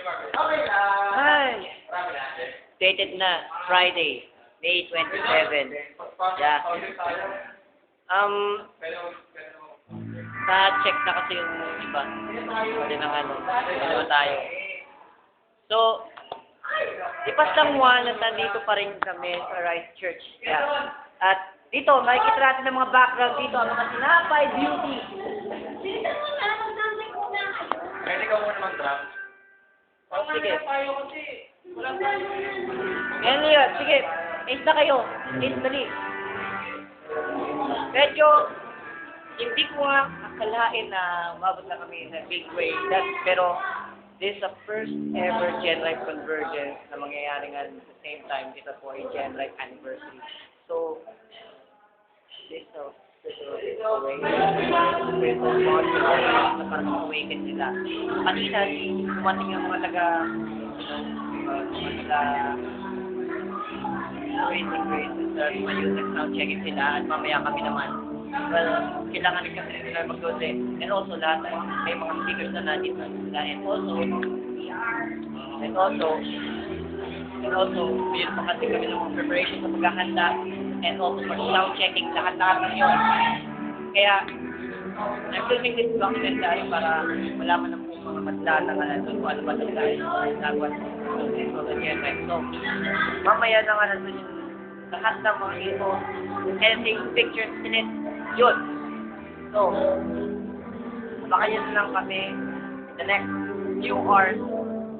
Hi! Dated na, Friday, May 27. Yeah. Na-check na kasi yung iba. Pwede na ano tayo. So, ipas lang one at nandito pa rin kami sa Rice Church. Yeah. At dito, makikita natin ng mga background dito, ang mga Sinapay Beauty. Pwede ka muna mag-drum. Oh, sige. Yan yun, sige. Ace na kayo. Ace, dali. Medyo, hindi ko nga akalain na umabot na kami sa big way. Pero, this is the first ever Gen Life convergence na mangyayari nga at the same time. Ito po ay Gen Life anniversary. So, this is a spiritual bond na parang awaken nila. Kanina, dumating ang mga waiting sa Mayutag sound checking sila at mamaya kami naman. Well, kailangan rin kasi sila mag-dose. And also, lahat may mga speakers na nandito sila. And also, yun pa kasi kami ng mga preparation sa paghahanda. And also for sound checking, lahat-lahat ng yun. Kaya, I'm filming this documentary para malaman ng mga madlala nga nandun kung ano ba nagagawa sa Gen Life. So, mamaya na nga nandun yung lahat ng mga ito, editing, pictures, sinet, yun. So, baka yun lang kami the next few hours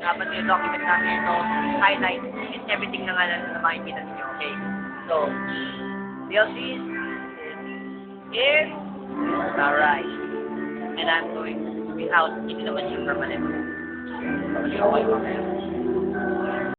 dapat yung document namin ito, highlight, and everything na nga na makikita ninyo, okay? So, DLCs is alright. And I'm going to be out, hindi naman yung permanent. So, okay.